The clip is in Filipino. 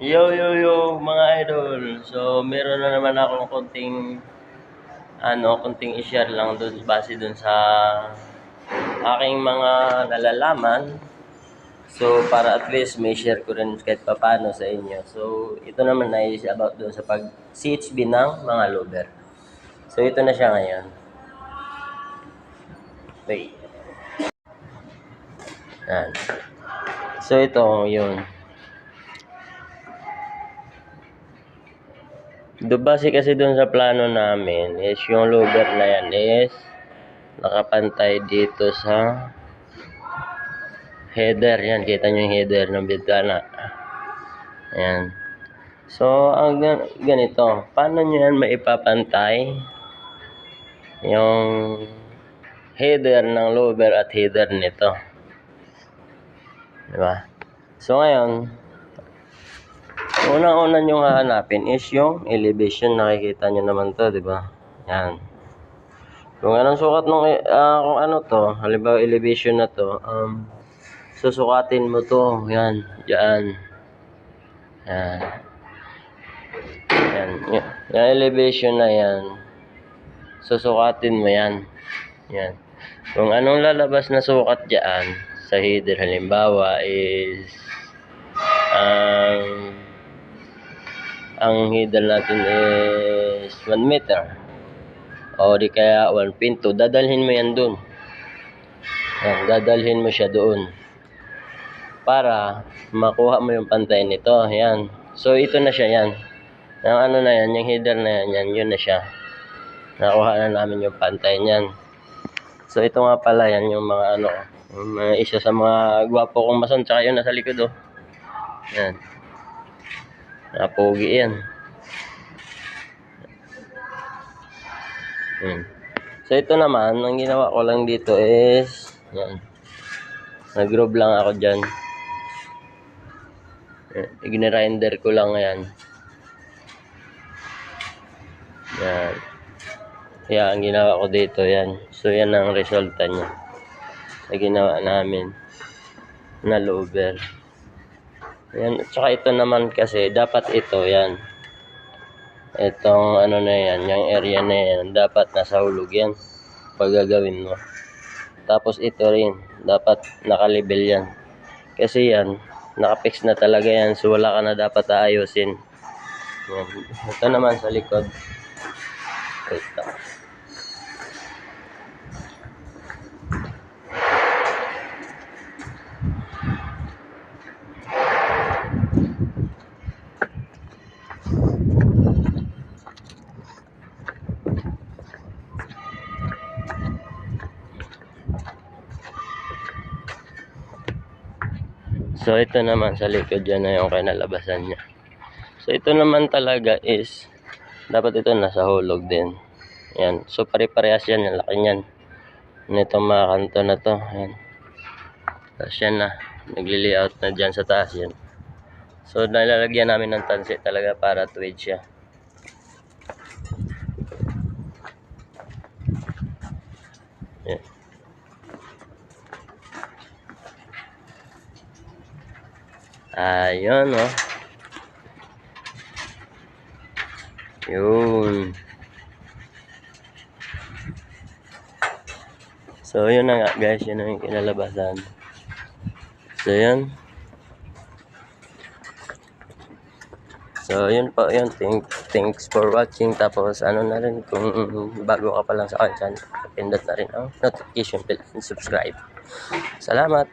Yo mga idol. So meron na naman akong konting i-share lang doon base doon sa aking mga nalalaman. So para at least may share ko rin kahit papaano sa inyo. So ito naman ay about doon sa pag CHB ng mga lover. So ito na siya ngayon. Wait. Yan. So ito yun. Base kasi doon sa plano namin is yung lover na yan is nakapantay dito sa header. Yan, kita nyo yung header ng bintana. Ayan. So, ang ganito, paano nyo yan maipapantay yung header ng lower at header nito? Diba? So, ngayon, unang-una nyo hahanapin is yung elevation. Nakikita nyo naman to, diba? Yan. Kung anong sukat nung, kung ano to, halimbawa elevation na to, susukatin mo to, yan, dyan. Yan. Yan. Yung elevation na yan, susukatin mo yan. Yan. Kung anong lalabas na sukat dyan, sa header halimbawa is, ang header natin is 1 meter. O di kaya 1.2, dadalhin mo yan dun. Yan, dadalhin mo siya doon para makuha mo yung pantay nito. Yan. So ito na siya yan. Yung ano na yan, yung header na yan, yun na siya. Nakuha na namin yung pantay niyan. So ito nga pala yan yung mga isa sa mga gwapo kong mason, tsaka yun nasa likod oh. Yan. Napogi yan. So ito naman, ang ginawa ko lang dito is yan. Nag-groove lang ako dyan. I-grinder ko lang yan. Yan. Kaya ang ginawa ko dito yan. So yan ang resulta niya. Na ginawa namin na lower. Yan. At saka ito naman kasi dapat ito yan. Itong ano na yan, yung area na yan, dapat nasa hulog yan pag gagawin mo. Tapos ito rin, dapat nakalibel yan. Kasi yan, nakapix na talaga yan, so wala ka na dapat aayusin. Yan. Ito naman sa likod. Ito. So ito naman sa likod yan na yung kinalabasan niya. So ito naman talaga is dapat ito nasa hulog din. Yan. So pare-parehas yan, yung laki niyan. Nitong mga kanto na to. Yan. Tapos yan na. Nagli-layout na dyan sa taas yan. So nalalagyan namin ng tansi talaga para tuwid siya. Yan. Ayun oh. Yun. So yun na nga guys, yun ang kinalabasan. So yun. So yun po yun. Thanks for watching. Tapos ano na rin, kung bago ka pa lang sa akin channel, pindot na rin ang notification bell and subscribe. Salamat.